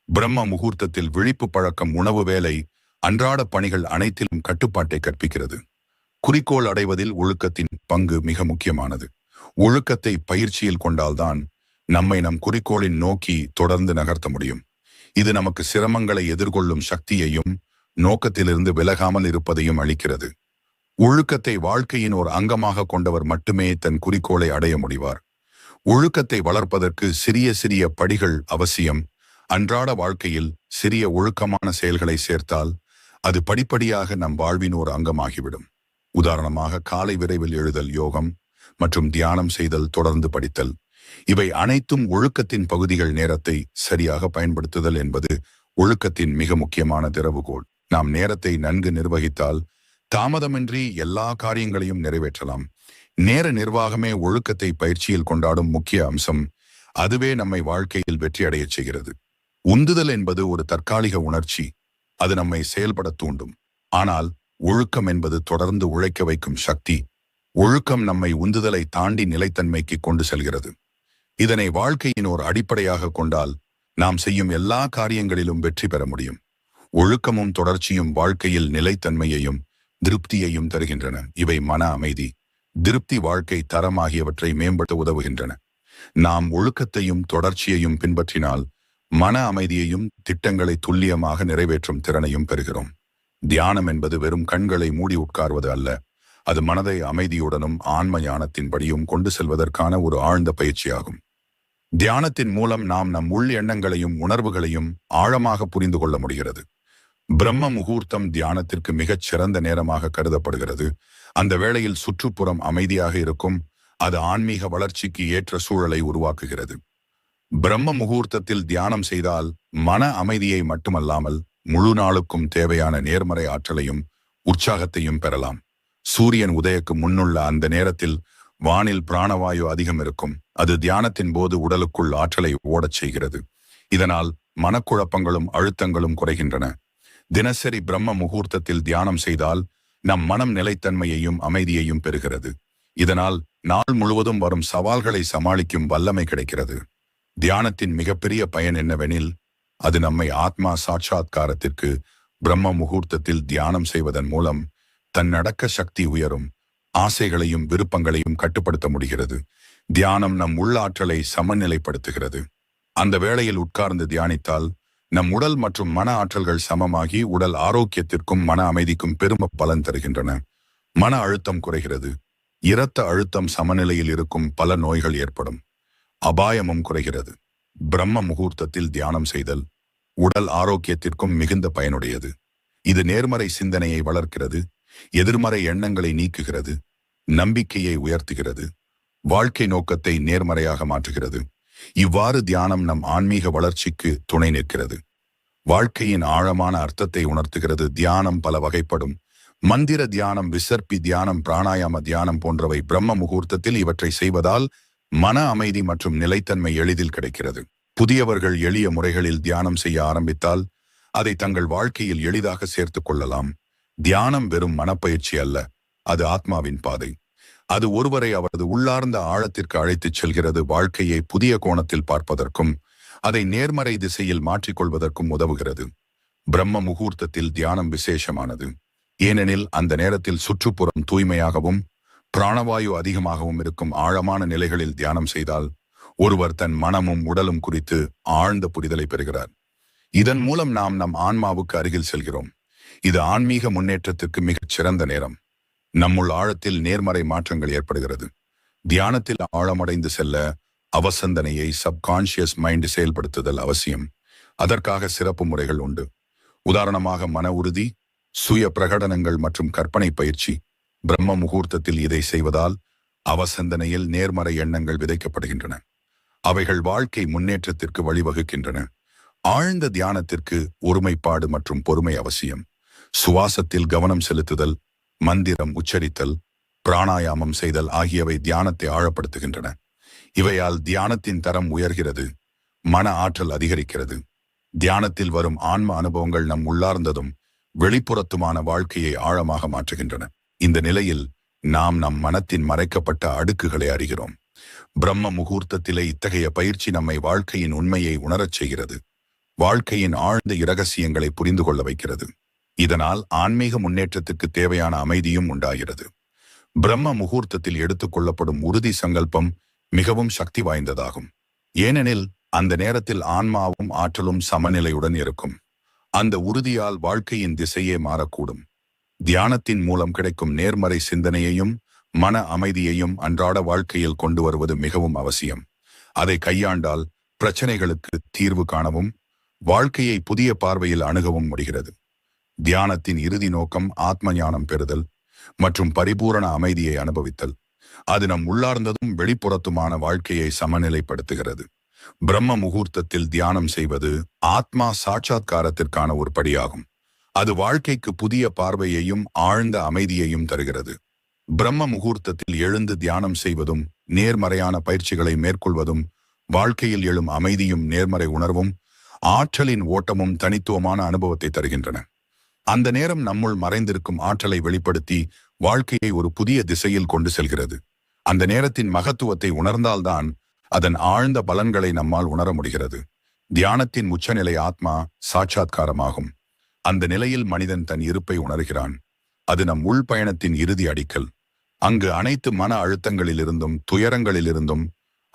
பிரம்ம முகூர்த்தத்தில் விழிப்பு பழக்கம் உணவு, வேலை, அன்றாட பணிகள் அனைத்திலும் கட்டுப்பாட்டை கற்பிக்கிறது. குறிக்கோள் அடைவதில் ஒழுக்கத்தின் பங்கு மிக முக்கியமானது. ஒழுக்கத்தை பயிற்சியில் கொண்டால்தான் நம்மை நம் குறிக்கோளின் நோக்கி தொடர்ந்து நகர்த்த முடியும். இது நமக்கு சிரமங்களை எதிர்கொள்ளும் சக்தியையும் நோக்கத்திலிருந்து விலகாமல் இருப்பதையும் அளிக்கிறது. ஒழுக்கத்தை வாழ்க்கையின் ஒரு அங்கமாக கொண்டவர் மட்டுமே தன் குறிக்கோளை அடைய முடிவார். ஒழுக்கத்தை வளர்ப்பதற்கு சிறிய சிறிய படிகள் அவசியம். அன்றாட வாழ்க்கையில் சிறிய ஒழுக்கமான செயல்களை சேர்த்தால் அது படிப்படியாக நம் வாழ்வின் ஒரு அங்கமாகிவிடும். உதாரணமாக, காலை விரைவில் எழுதல், யோகம் மற்றும் தியானம் செய்தல், தொடர்ந்து படித்தல், இவை அனைத்தும் ஒழுக்கத்தின் பகுதிகள். நேரத்தை சரியாக பயன்படுத்துதல் என்பது ஒழுக்கத்தின் மிக முக்கியமான திறவுகோல். நாம் நேரத்தை நன்கு நிர்வகித்தால் தாமதமின்றி எல்லா காரியங்களையும் நிறைவேற்றலாம். நேர நிர்வாகமே ஒழுக்கத்தை பயிற்சியில் கொண்டாடும் முக்கிய அம்சம். அதுவே நம்மை வாழ்க்கையில் வெற்றியடையச் செய்கிறது. உந்துதல் என்பது ஒரு தற்காலிக உணர்ச்சி. அது நம்மை செயல்பட தூண்டும். ஆனால் ஒழுக்கம் என்பது தொடர்ந்து உழைக்க வைக்கும் சக்தி. ஒழுக்கம் நம்மை உந்துதலை தாண்டி நிலைத்தன்மைக்கு கொண்டு செல்கிறது. இதனை வாழ்க்கையின் ஒரு அடிப்படையாக கொண்டால் நாம் செய்யும் எல்லா காரியங்களிலும் வெற்றி பெற முடியும். ஒழுக்கமும் தொடர்ச்சியும் வாழ்க்கையில் நிலைத்தன்மையையும் திருப்தியையும் தருகின்றன. இவை மன அமைதி, திருப்தி, வாழ்க்கை தரம் ஆகியவற்றை மேம்படுத்த உதவுகின்றன. நாம் ஒழுக்கத்தையும் தொடர்ச்சியையும் பின்பற்றினால் மன அமைதியையும் திட்டங்களை துல்லியமாக நிறைவேற்றும் திறனையும் பெறுகிறோம். தியானம் என்பது வெறும் கண்களை மூடி உட்கார்வது அல்ல. அது மனதை அமைதியுடனும் ஆன்ம ஞானத்தின்படியும் கொண்டு செல்வதற்கான ஒரு ஆழ்ந்த பயிற்சியாகும். தியானத்தின் மூலம் நாம் நம் உள் எண்ணங்களையும் உணர்வுகளையும் ஆழமாக புரிந்து கொள்ள முடிகிறது. பிரம்ம முகூர்த்தம் தியானத்திற்கு மிகச் சிறந்த நேரமாக கருதப்படுகிறது. அந்த வேளையில் சுற்றுப்புறம் அமைதியாக இருக்கும். அது ஆன்மீக வளர்ச்சிக்கு ஏற்ற சூழலை உருவாக்குகிறது. பிரம்ம முகூர்த்தத்தில் தியானம் செய்தால் மன அமைதியை மட்டுமல்லாமல் முழு நாளுக்கும் தேவையான நேர்மறை ஆற்றலையும் உற்சாகத்தையும் பெறலாம். சூரியன் உதயக்கு முன்னுள்ள அந்த நேரத்தில் வானில் பிராணவாயு அதிகம் இருக்கும். அது தியானத்தின் போது உடலுக்குள் ஆற்றலை ஓடச் செய்கிறது. இதனால் மனக்குழப்பங்களும் அழுத்தங்களும் குறைகின்றன. தினசரி பிரம்ம முகூர்த்தத்தில் தியானம் செய்தால் நம் மனம் நிலைத்தன்மையையும் அமைதியையும் பெறுகிறது. இதனால் நாள் முழுவதும் வரும் சவால்களை சமாளிக்கும் வல்லமை கிடைக்கிறது. தியானத்தின் மிகப்பெரிய பயன் என்னவெனில், அது நம்மை ஆத்மா சாட்சாத்காரத்திற்கு பிரம்ம முகூர்த்தத்தில் தியானம் செய்வதன் மூலம் தன்னடக்க சக்தி உயரும். ஆசைகளையும் விருப்பங்களையும் கட்டுப்படுத்த முடிகிறது. தியானம் நம் உள்ளாற்றலை சமநிலைப்படுத்துகிறது. அந்த வேளையில் உட்கார்ந்து தியானித்தால் நம் உடல் மற்றும் மன ஆற்றல்கள் சமமாகி உடல் ஆரோக்கியத்திற்கும் மன அமைதிக்கும் பெரும் பலன் தருகின்றன. மன அழுத்தம் குறைகிறது. இரத்த அழுத்தம் சமநிலையில் இருக்கும் பல நோய்கள் ஏற்படும் அபாயமும் குறைகிறது. பிரம்ம முகூர்த்தத்தில் தியானம் செய்தல் உடல் ஆரோக்கியத்திற்கும் மிகுந்த பயனுடையது. இது நேர்மறை சிந்தனையை வளர்க்கிறது, எதிர்மறை எண்ணங்களை நீக்குகிறது, நம்பிக்கையை உயர்த்துகிறது, வாழ்க்கை நோக்கத்தை நேர்மறையாக மாற்றுகிறது. இவ்வாறு தியானம் நம் ஆன்மீக வளர்ச்சிக்கு துணை நிற்கிறது. வாழ்க்கையின் ஆழமான அர்த்தத்தை உணர்த்துகிறது. தியானம் பல வகைப்படும். மந்திர தியானம், விசர்ப்பி தியானம், பிராணாயாம தியானம் போன்றவை. பிரம்ம முகூர்த்தத்தில் இவற்றை செய்வதால் மன அமைதி மற்றும் நிலைத்தன்மை எளிதில் கிடைக்கிறது. புதியவர்கள் எளிய முறைகளில் தியானம் செய்ய ஆரம்பித்தால் அதை தங்கள் வாழ்க்கையில் எளிதாக சேர்த்துக் கொள்ளலாம். தியானம் வெறும் மனப்பயிற்சி அல்ல, அது ஆத்மாவின் பாதை. அது ஒருவரை அவரது உள்ளார்ந்த ஆழத்திற்கு அழைத்துச் செல்கிறது. வாழ்க்கையை புதிய கோணத்தில் பார்ப்பதற்கும் அதை நேர்மறை திசையில் மாற்றிக்கொள்வதற்கும் உதவுகிறது. பிரம்ம முகூர்த்தத்தில் தியானம் விசேஷமானது. ஏனெனில் அந்த நேரத்தில் சுற்றுப்புறம் தூய்மையாகவும் பிராணவாயு அதிகமாகவும் இருக்கும். ஆழமான நிலைகளில் தியானம் செய்தால் ஒருவர் தன் மனமும் உடலும் குறித்து ஆழ்ந்த புரிதலை பெறுகிறார். இதன் மூலம் நாம் நம் ஆன்மாவுக்கு அருகில் செல்கிறோம். இது ஆன்மீக முன்னேற்றத்திற்கு மிகச் சிறந்த நேரம். நம்முள் ஆழத்தில் நேர்மறை மாற்றங்கள் ஏற்படுகிறது. தியானத்தில் ஆழமடைந்து செல்ல அவசந்தனையை சப்கான்ஷியஸ் மைண்ட் செயல்படுத்துதல் அவசியம். அதற்காக சிறப்பு முறைகள் உண்டு. உதாரணமாக மன உறுதி, சுய பிரகடனங்கள் மற்றும் கற்பனை பயிற்சி. பிரம்ம முகூர்த்தத்தில் இதை செய்வதால் அவசந்தனையில் நேர்மறை எண்ணங்கள் விதைக்கப்படுகின்றன. அவைகள் வாழ்க்கை முன்னேற்றத்திற்கு வழிவகுக்கின்றன. ஆழ்ந்த தியானத்திற்கு ஒருமைப்பாடு மற்றும் பொறுமை அவசியம். சுவாசத்தில் கவனம் செலுத்துதல், மந்திரம் உச்சரித்தல், பிராணாயாமம் செய்தல் ஆகியவை தியானத்தை ஆழப்படுத்துகின்றன. இவையால் தியானத்தின் தரம் உயர்கிறது, மன ஆற்றல் அதிகரிக்கிறது. தியானத்தில் வரும் ஆன்ம அனுபவங்கள் நம் உள்ளார்ந்ததும் வெளிப்புறத்துமான வாழ்க்கையை ஆழமாக மாற்றுகின்றன. இந்த நிலையில் நாம் நம் மனத்தின் மறைக்கப்பட்ட அடுக்குகளை அறிகிறோம். பிரம்ம முகூர்த்தத்திலே இத்தகைய பயிற்சி நம்மை வாழ்க்கையின் உண்மையை உணரச் செய்கிறது. வாழ்க்கையின் ஆழ்ந்த இரகசியங்களை புரிந்து கொள்ள வைக்கிறது. இதனால் ஆன்மீக முன்னேற்றத்துக்கு தேவையான அமைதியும் உண்டாகிறது. பிரம்ம முகூர்த்தத்தில் எடுத்துக்கொள்ளப்படும் உறுதி சங்கல்பம் மிகவும் சக்தி வாய்ந்ததாகும். ஏனெனில் அந்த நேரத்தில் ஆன்மாவும் ஆற்றலும் சமநிலையுடன் இருக்கும். அந்த உறுதியால் வாழ்க்கையின் திசையே மாறக்கூடும். தியானத்தின் மூலம் கிடைக்கும் நேர்மறை சிந்தனையையும் மன அமைதியையும் அன்றாட வாழ்க்கையில் கொண்டு வருவது மிகவும் அவசியம். அதை கையாண்டால் பிரச்சனைகளுக்கு தீர்வு காணவும் வாழ்க்கையை புதிய பார்வையில் அணுகவும் முடிகிறது. தியானத்தின் இறுதி நோக்கம் ஆத்ம ஞானம் பெறுதல் மற்றும் பரிபூரண அமைதியை அனுபவித்தல். அது நம் உள்ளார்ந்ததும் வெளிப்புறத்துமான வாழ்க்கையை சமநிலைப்படுத்துகிறது. பிரம்ம முகூர்த்தத்தில் தியானம் செய்வது ஆத்மா சாட்சாத்காரத்திற்கான ஒரு படியாகும். அது வாழ்க்கைக்கு புதிய பார்வையையும் ஆழ்ந்த அமைதியையும் தருகிறது. பிரம்ம முகூர்த்தத்தில் எழுந்து தியானம் செய்வதும் நேர்மறையான பயிற்சிகளை மேற்கொள்வதும் வாழ்க்கையில் எழும் அமைதியும் நேர்மறை உணர்வும் ஆற்றலின் ஓட்டமும் தனித்துவமான அனுபவத்தை தருகின்றன. அந்த நேரம் நம்முள் மறைந்திருக்கும் ஆற்றலை வெளிப்படுத்தி வாழ்க்கையை ஒரு புதிய திசையில் கொண்டு செல்கிறது. அந்த நேரத்தின் மகத்துவத்தை உணர்ந்தால்தான் அதன் ஆழ்ந்த பலன்களை நம்மால் உணர முடிகிறது. தியானத்தின் உச்சநிலை ஆத்மா சாட்சாத்காரமாகும். அந்த நிலையில் மனிதன் தன் இருப்பை உணர்கிறான். அது நம் உள் பயணத்தின் இறுதி அடிக்கல். அங்கு அனைத்து மன அழுத்தங்களிலிருந்தும் துயரங்களிலிருந்தும்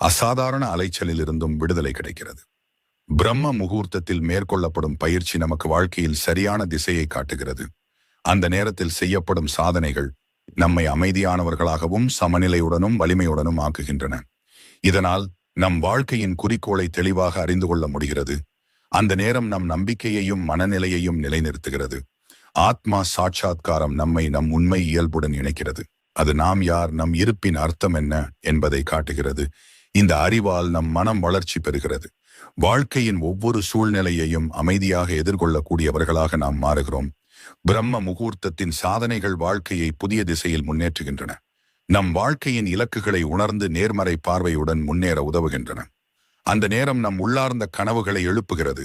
அசாதாரண அலைச்சலிலிருந்தும் விடுதலை கிடைக்கிறது. பிரம்ம முகூர்த்தத்தில் மேற்கொள்ளப்படும் பயிற்சி நமக்கு வாழ்க்கையில் சரியான திசையை காட்டுகிறது. அந்த நேரத்தில் செய்யப்படும் சாதனைகள் நம்மை அமைதியானவர்களாகவும் சமநிலையுடனும் வலிமையுடனும் ஆக்குகின்றன. இதனால் நம் வாழ்க்கையின் குறிக்கோளை தெளிவாக அறிந்து கொள்ள முடிகிறது. அந்த நேரம் நம் நம்பிக்கையையும் மனநிலையையும் நிலைநிறுத்துகிறது. ஆத்மா சாட்சாத்காரம் நம்மை நம் உண்மை இயல்புடன் இணைக்கிறது. அது நாம் யார், நம் இருப்பின் அர்த்தம் என்ன என்பதை காட்டுகிறது. இந்த அறிவால் நம் மனம் வளர்ச்சி பெறுகிறது. வாழ்க்கையின் ஒவ்வொரு சூழ்நிலையையும் அமைதியாக எதிர்கொள்ளக்கூடியவர்களாக நாம் மாறுகிறோம். பிரம்ம முகூர்த்தத்தின் சாதனைகள் வாழ்க்கையை புதிய திசையில் முன்னேற்றுகின்றன. நம் வாழ்க்கையின் இலக்குகளை உணர்ந்து நேர்மறை பார்வையுடன் முன்னேற உதவுகின்றன. அந்த நேரம் நம் உள்ளார்ந்த கனவுகளை எழுப்புகிறது.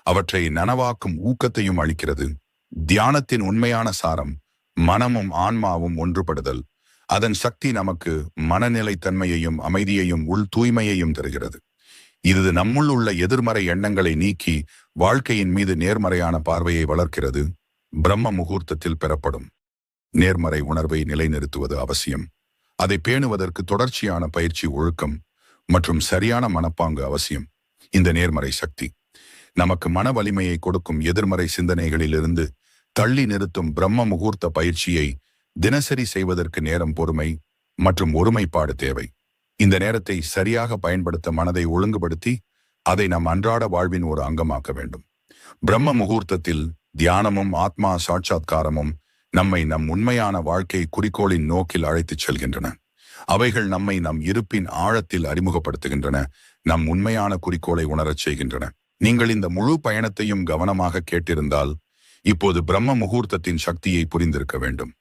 அவற்றை நனவாக்கும் ஊக்கத்தையும் அளிக்கிறது. தியானத்தின் உண்மையான சாரம் மனமும் ஆன்மாவும் ஒன்றுபடுதல். அதன் சக்தி நமக்கு மனநிலை தன்மையையும் அமைதியையும் உள் தூய்மையையும் தருகிறது. இது நம்முள் உள்ள எதிர்மறை எண்ணங்களை நீக்கி வாழ்க்கையின் மீது நேர்மறையான பார்வையை வளர்க்கிறது. பிரம்ம முகூர்த்தத்தில் பெறப்படும் நேர்மறை உணர்வை நிலைநிறுத்துவது அவசியம். அதை பேணுவதற்கு தொடர்ச்சியான பயிற்சி, ஒழுக்கம் மற்றும் சரியான மனப்பாங்கு அவசியம். இந்த நேர்மறை சக்தி நமக்கு மன வலிமையை கொடுக்கும். எதிர்மறை சிந்தனைகளிலிருந்து தள்ளி நிறுத்தும் பிரம்ம முகூர்த்த பயிற்சியை தினசரி செய்வதற்கு நேரம், பொறுமை மற்றும் ஒருமைப்பாடு தேவை. இந்த நேரத்தை சரியாக பயன்படுத்த மனதை ஒழுங்குபடுத்தி அதை நம் அன்றாட வாழ்வின் ஒரு அங்கமாக்க வேண்டும். பிரம்ம முகூர்த்தத்தில் தியானமும் ஆத்மா சாட்சாத்காரமும் நம்மை நம் உண்மையான வாழ்க்கை குறிக்கோளின் நோக்கில் அழைத்துச் செல்கின்றன. அவைகள் நம்மை நம் இருப்பின் ஆழத்தில் அறிமுகப்படுத்துகின்றன, நம் உண்மையான குறிக்கோளை உணரச் செய்கின்றன. நீங்கள் இந்த முழு பயணத்தையும் கவனமாக கேட்டிருந்தால் இப்போது பிரம்ம முகூர்த்தத்தின் சக்தியை புரிந்திருக்க வேண்டும்.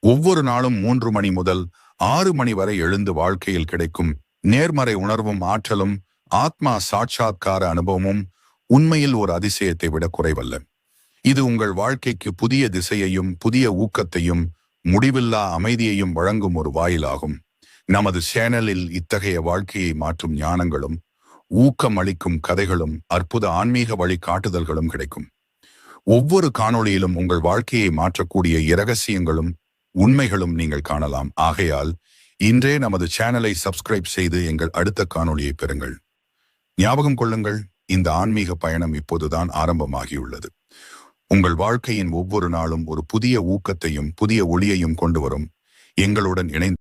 ஒவ்வொரு நாளும் 3 மணி முதல் 6 மணி வரை எழுந்து வாழ்க்கையில் கிடைக்கும் நேர்மறை உணர்வும் ஆற்றலும் ஆத்மா சாட்சாத்கார அனுபவமும் உண்மையில் ஒரு அதிசயத்தை விட குறைவல்ல. இது உங்கள் வாழ்க்கைக்கு புதிய திசையையும் புதிய ஊக்கத்தையும் முடிவில்லா அமைதியையும் வழங்கும் ஒரு வாயிலாகும். நமது சேனலில் இத்தகைய வாழ்க்கையை மாற்றும் ஞானங்களும் ஊக்கம் அளிக்கும் கதைகளும் அற்புத ஆன்மீக வழிகாட்டுதல்களும் கிடைக்கும். ஒவ்வொரு காணொளியிலும் உங்கள் வாழ்க்கையை மாற்றக்கூடிய இரகசியங்களும் உண்மைகளும் நீங்கள் காணலாம். ஆகையால் இன்றே நமது சேனலை சப்ஸ்கிரைப் செய்து எங்கள் அடுத்த காணொளியை பெறுங்கள். ஞாபகம் கொள்ளுங்கள், இந்த ஆன்மீக பயணம் இப்போதுதான் ஆரம்பமாகியுள்ளது. உங்கள் வாழ்க்கையின் ஒவ்வொரு நாளும் ஒரு புதிய ஊக்கத்தையும் புதிய ஒளியையும் கொண்டு வரும். எங்களுடன் இணைந்து